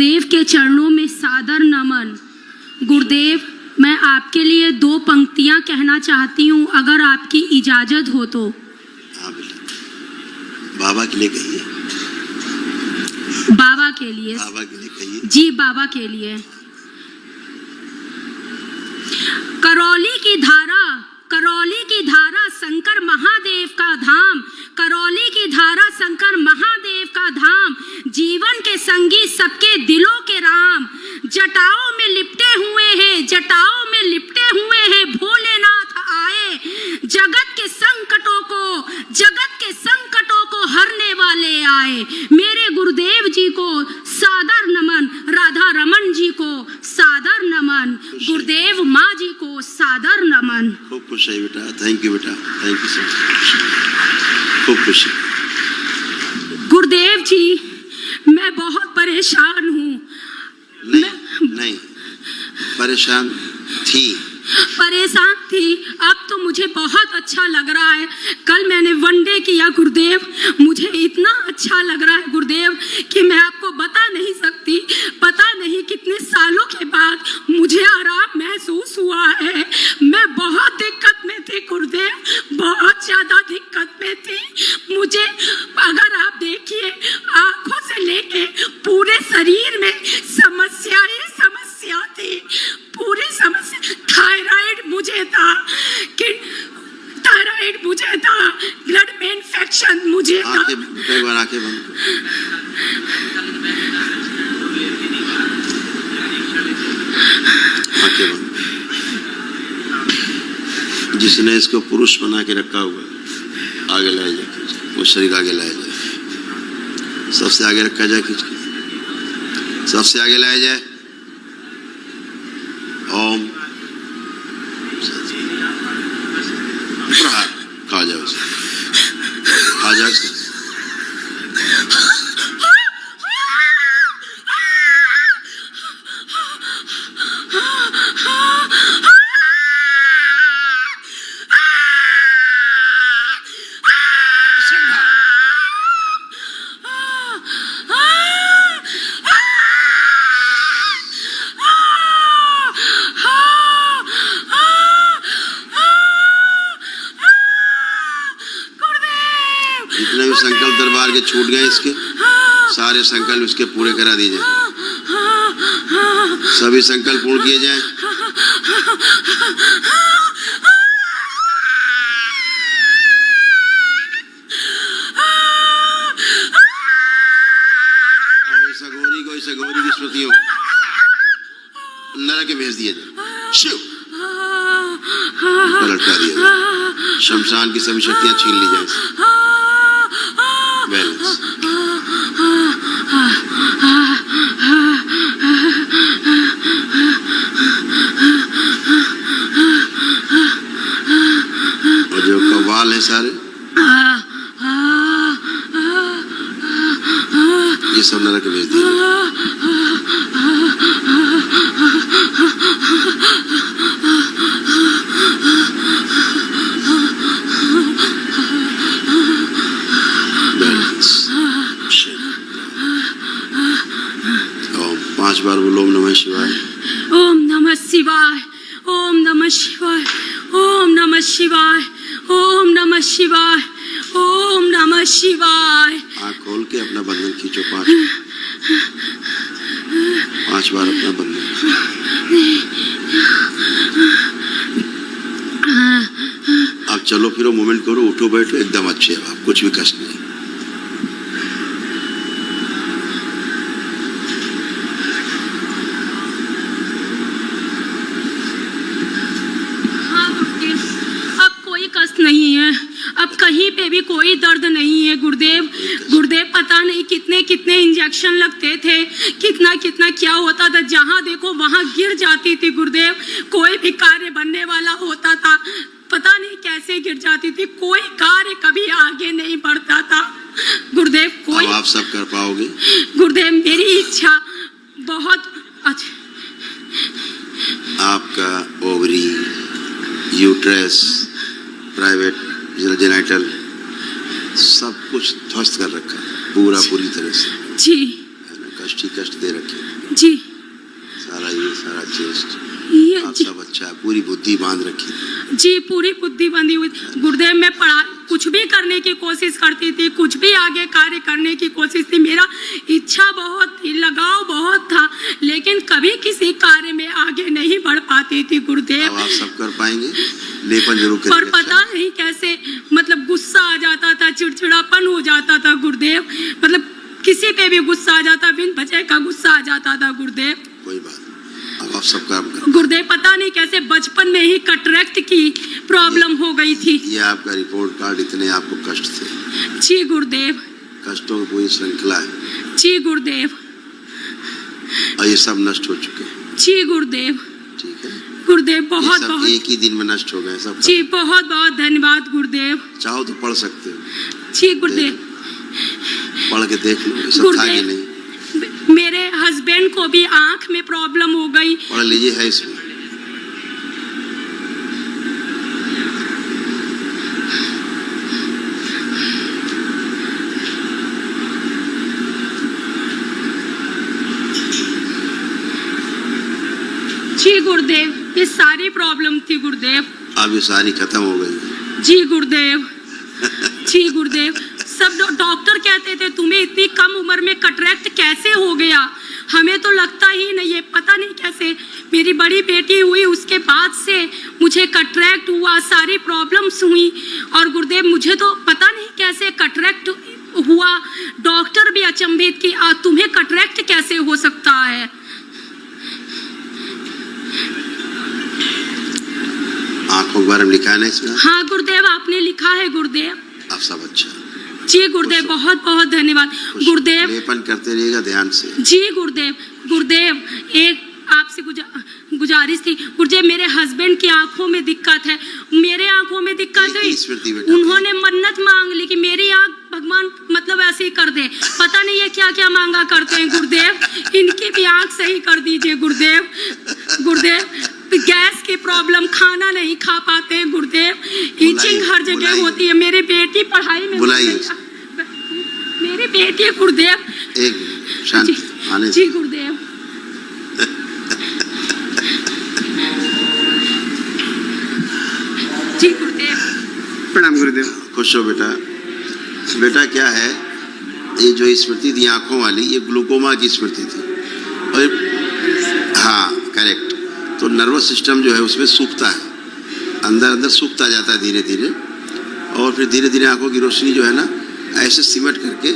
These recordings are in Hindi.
गुरुदेव के चरणों में सादर नमन। गुरुदेव, मैं आपके लिए 2 पंक्तियां कहना चाहती हूँ, अगर आपकी इजाजत हो तो। हाँ, बाबा के लिए कहिए। बाबा के लिए? बाबा के लिए कहिए। जी, बाबा के लिए। करौली की धारा शंकर महादेव का धाम, करौली की धारा शंकर महादेव का धाम, जीवन के संगी सबके दिलों के राम, जटाओं में लिपटे हुए हैं, जटाओं में लिपटे हुए हैं भोलेनाथ आए, जगत के संकटों को हरने वाले आए। मेरे गुरुदेव जी को सादर नमन, राधा रमन जी को सादर नमन, गुरुदेव माँ जी को सादर नमन। खूब खुश है बेटा, थैंक यू बेटा, थैंक यू सो मच, खूब खुश है। गुरुदेव जी, मैं बहुत परेशान हूँ। नहीं, परेशान थी, अब तो मुझे बहुत अच्छा लग रहा है। कल मैंने वनडे किया गुरुदेव, मुझे इतना अच्छा लग रहा है गुरुदेव कि मैं आपको बता नहीं सकती। पता नहीं कितने सालों के बाद मुझे आराम महसूस हुआ है। मैं बहुत दिक्कत में थी गुरुदेव, बहुत ज्यादा दिक्कत में थी। मुझे अगर आप देखिए, आंखों से लेके पूरे शरीर में समस्या थी, पूरी समस्या। थायराइड मुझे था, ब्लड में इन्फेक्शन मुझे था। आंखें बंद। जिसने इसको पुरुष बना के रखा हुआ आगे लाया जाए, वो शरीर आगे लाया जाए, सबसे आगे रखा जाए, सबसे आगे लाया जाए। ओम खा जाओ, खा जाओ। जितने भी संकल्प दरबार के छूट गए, इसके सारे संकल्प इसके पूरे करा दिए जाए, सभी संकल्प पूर्ण किए जाए। और इस अघोरी की स्मृतियों नरक में भेज दिया जाए, शिव लटका दिया जाए, शमशान की सभी शक्तियां छीन ली जाए। बैलेंस। और जो कव्वाल है सारे, ये सब नरक भेज दिए। ओम 5 बार बोलो, ओम नमः शिवाय, ओम नमः शिवाय, ओम नमः शिवाय, ओम नमः शिवाय, ओम नमः शिवाय, ओम नमः शिवाय। आँख खोल के अपना बंधन खींचो, 5 बार अपना बंधन। अब चलो फिरो, मूवमेंट करो, उठो बैठो, एकदम अच्छे हो आप, कुछ भी कष्ट नहीं। नहीं है, अब कहीं पे भी कोई दर्द नहीं है गुरुदेव। गुरुदेव, पता नहीं कितने कितने इंजेक्शन लगते थे, कितना कितना क्या होता था, जहाँ देखो वहाँ गिर जाती थी गुरुदेव। कोई भी कार्य बनने वाला होता था, पता नहीं कैसे गिर जाती थी, कोई कार्य कभी आगे नहीं बढ़ता था गुरुदेव। कोई आप सब कर पाओगे गुरुदेव, मेरी इच्छा बहुत अच्छा। आपका ओवरी, यूट्रस, प्राइवेट जेनाइटल सब कुछ ध्वस्त कर रखा है पूरी तरह से। जी, कष्ट ही कष्ट चेस्ट दे रखी, जी सारा चेस्ट ये आप जी, सब अच्छा है, पूरी बुद्धि बांध रखी। जी पूरी बुद्धि बंधी हुई। गुरुदेव मैं पढ़ा कुछ भी करने की कोशिश करती थी, कुछ भी आगे कार्य करने की कोशिश थी, मेरा इच्छा बहुत थी, लगाव बहुत था, लेकिन कभी किसी कार्य में आगे नहीं बढ़ पाती थी गुरुदेव। अब आप सब कर पाएंगे, लेपन जरूर पर करेंगे। पता नहीं कैसे मतलब गुस्सा आ जाता था, चिड़चिड़ापन हो जाता था गुरुदेव, मतलब किसी पे भी गुस्सा आ जाता, बिन वजह का गुस्सा आ जाता था गुरुदेव। कोई बात नहीं, अब आप सब काम करें। गुरुदेव पता नहीं कैसे बचपन में ही कैटरेक्ट की प्रॉब्लम हो गई थी। ये आपका रिपोर्ट कार्ड, इतने आपको कष्ट थे, जी गुरुदेव, कष्टों की पूरी श्रृंखला है, जी गुरुदेव, और ये सब नष्ट हो चुके हैं। जी गुरुदेव, ठीक है, गुरुदेव ये बहुत सब बहुत एक ही दिन में नष्ट हो गए सब। जी बहुत बहुत धन्यवाद गुरुदेव। चाहो तो पढ़ सकते हो, जी गुरुदेव, पढ़ के देख लो, ये सब था कि नहीं। मेरे हस्बैंड को भी आंख में प्रॉब्लम हो गई। पढ़ लीजिए, है इसमें। जी गुरुदेव, ये सारी प्रॉब्लम थी गुरुदेव। अब ये सारी खत्म हो गई। जी गुरुदेव, जी गुरुदेव, सब डॉक्टर कहते थे तुम्हें इतनी कम उम्र में कैटरेक्ट कैसे हो गया, हमें तो लगता ही नहीं है, पता नहीं कैसे। मेरी बड़ी बेटी हुई उसके बाद से मुझे कैटरेक्ट हुआ, सारी प्रॉब्लम्स हुई, और गुरुदेव मुझे तो पता नहीं कैसे कैटरेक्ट हुआ। डॉक्टर भी अचंभित कि तुम्हें कैटरेक्ट कैसे हो सकता है। आंखों के बारे में लिखा है ना इसमें? हाँ गुरुदेव, आपने लिखा है गुरुदेव। आप सब अच्छा। जी गुरुदेव, बहुत बहुत धन्यवाद गुरुदेव। लेपन करते रहिएगा ध्यान से। जी गुरुदेव, गुरुदेव एक आपसे गुजारिश थी गुरुदेव, मेरे हस्बैंड की आंखों में दिक्कत है, मेरे आंखों में दिक्कत है, उन्होंने मन्नत मांग ली कि मेरी आंख भगवान मतलब ऐसे ही कर दे, पता नहीं है क्या क्या मांगा करते हैं गुरुदेव, इनकी भी आंख सही कर दीजिए गुरुदेव। गुरुदेव गैस की प्रॉब्लम, खाना नहीं खा पाते हैं गुरुदेव, ईचिंग हर जगह होती है, मेरी बेटी पढ़ाई में, मेरी बेटी गुरुदेव। एक शांति आने जी गुरुदेव। जी गुरुदेव। प्रणाम गुरुदेव। खुश हो बेटा। बेटा क्या है, ये जो स्मृति थी आंखों वाली, ये ग्लूकोमा की स्मृति थी, और हाँ करेक्ट। तो नर्वस सिस्टम जो है उसमें सूखता है, अंदर अंदर सूखता जाता है धीरे धीरे, और फिर धीरे धीरे आंखों की रोशनी जो है ना ऐसे सिमट करके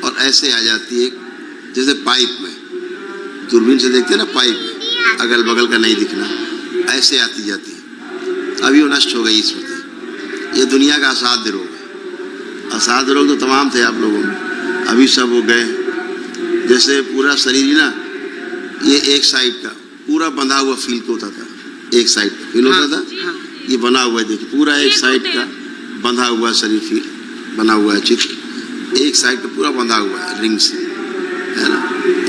और ऐसे आ जाती है, जैसे पाइप में, दूरबीन से देखते हैं ना पाइप में, अगल बगल का नहीं दिखना, ऐसे आती जाती है। अभी वो नष्ट हो गई स्मृति। ये दुनिया का असाध्य रोग है। असाध्य रोग तो तमाम थे आप लोगों में, अभी सब हो गए। जैसे पूरा शरीर ही ना, ये एक साइड का पूरा बंधा हुआ फील होता था, एक साइड का फील होता था, ये बना हुआ है, देखिए पूरा एक साइड का बंधा हुआ शरीर फील बना हुआ है, चित्र एक साइड का पूरा बंधा हुआ है रिंग से, है ना,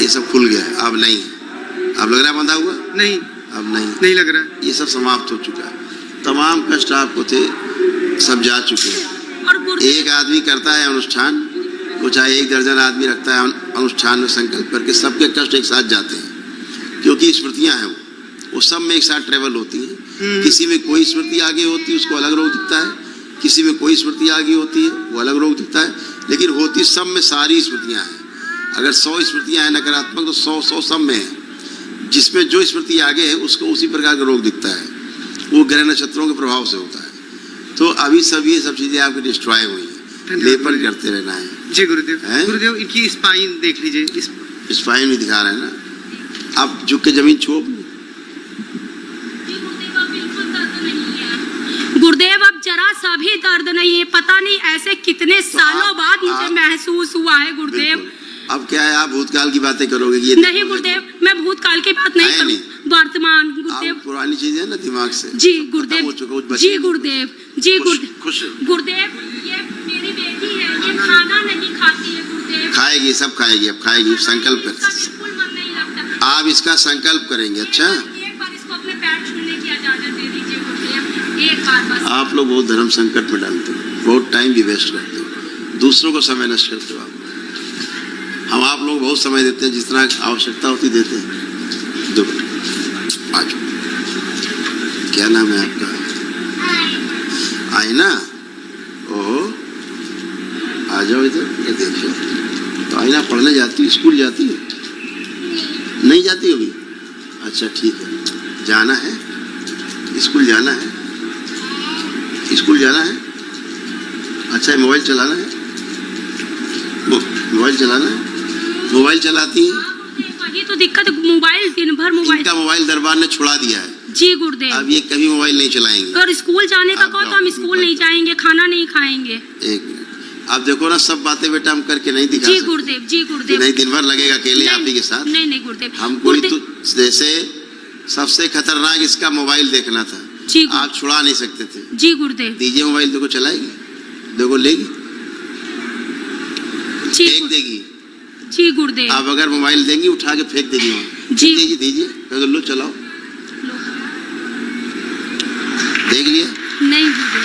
ये सब खुल गया है, अब नहीं। अब लग रहा है बंधा हुआ? नहीं, अब नहीं लग रहा है। ये सब समाप्त हो चुका है। तमाम कष्ट आपको थे सब जा चुके हैं। एक आदमी करता है अनुष्ठान, वो चाहे 1 दर्जन आदमी रखता है अनुष्ठान में संकल्प करके, सबके कष्ट एक साथ जाते हैं, क्योंकि स्मृतियां हैं वो सब में एक साथ ट्रेवल होती है। किसी में कोई स्मृति आगे होती है, उसको अलग रोग दिखता है, किसी में कोई स्मृति आगे होती है, वो अलग रोग दिखता है, लेकिन होती सब में सारी स्मृतियां हैं। अगर 100 स्मृतियां हैं नकारात्मक, तो 100 सब में है। जिसमें जो स्मृति आगे है उसको उसी प्रकार का रोग दिखता है, वो ग्रह नक्षत्रों के प्रभाव से होता है। तो अभी सब ये सब चीजें आपकी डिस्ट्रॉय हुई है, लेपन करते रहना है। जी गुरुदेव। गुरुदेव इनकी स्पाइन देख लीजिए, स्पाइन भी दिखा रहे हैं ना, आप झुक के जमीन छुओ। गुरुदेव अब जरा सा भी दर्द नहीं है, पता नहीं ऐसे कितने सालों बाद मुझे महसूस हुआ है गुरुदेव। अब क्या है, आप भूतकाल की बातें करोगे? ये नहीं गुरुदेव, मैं भूतकाल की बात नहीं करूँ, वर्तमान गुरुदेव। पुरानी चीजें ना दिमाग से। जी गुरुदेव, जी गुरुदेव, जी गुरुदेव। ये मेरी बेटी है, ये खाना नहीं खाती है गुरुदेव। खाएगी, सब खाएगी, अब खाएगी, संकल्प कर। बिल्कुल मन नहीं लगता। आप इसका संकल्प करेंगे। अच्छा, एक बार इसको अपने पैर छूने की इजाजत दे दीजिए गुरुदेव, एक बार बस। आप लोग बहुत धर्म संकट में डालते हो, बहुत टाइम भी वेस्ट करते हो, दूसरों को समय नष्ट करते हो आप। हम आप लोग बहुत समय देते हैं, जिस तरह आवश्यकता होती देते हैं। दो मिनट, आ जाओ। क्या नाम है आपका? आईना? ओहो, आ जाओ इधर, ये देखो। तो आईना पढ़ने जाती है, स्कूल जाती है? नहीं जाती होगी? अच्छा ठीक है। जाना है? स्कूल जाना है? स्कूल जाना है? अच्छा, मोबाइल चलाना है? मोबाइल चलाना है? मोबाइल चलाती है? वही तो दिक्कत है, मोबाइल दिन भर मोबाइल। इनका मोबाइल दरबार ने छुड़ा दिया है। जी गुरुदेव। अब ये कभी मोबाइल नहीं चलाएंगे। और स्कूल जाने का कहो तो हम स्कूल नहीं जाएंगे, खाना नहीं खाएंगे। एक मिनट, आप देखो ना, सब बातें बेटा हम करके नहीं दिखा जी सकते। गुरुदेव, जी गुरुदेव। नहीं, दिन भर लगेगा अकेले आप ही के साथ। नहीं नहीं गुरुदेव। हम कोई तो जैसे सबसे खतरनाक इसका मोबाइल देखना था। जी आप छुड़ा नहीं सकते थे। जी गुरुदेव। दीजिए मोबाइल, देखो चलाएगी, देखो लेगी, फेंक देगी। जी गुरुदेव। आप अगर मोबाइल देंगी उठा के फेंक देगी वहाँ। जी। दीजिए, लो चलाओ। देख लिया? नहीं गुरुदेव।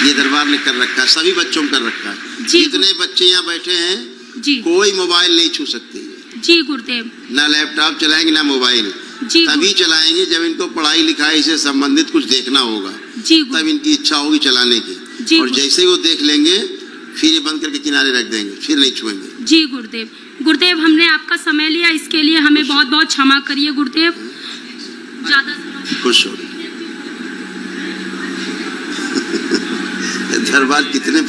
ये दरबार ने कर रखा है, सभी बच्चों को कर रखा है। जी। जितने बच्चे यहाँ बैठे हैं जी। कोई मोबाइल नहीं छू सकते। जी गुरुदेव। ना लैपटॉप चलाएंगे ना मोबाइल। जी तभी चलाएंगे जब इनको पढ़ाई लिखाई से संबंधित कुछ देखना होगा, जी तब इनकी इच्छा होगी चलाने की। जी। और जैसे ही वो देख लेंगे फिर ये बंद करके किनारे रख देंगे, फिर नहीं छुएंगे। जी गुरुदेव। गुरुदेव, हमने आपका समय लिया, इसके लिए हमें बहुत बहुत क्षमा करिए गुरुदेव। ज्यादा खुश हो। दरबार कितने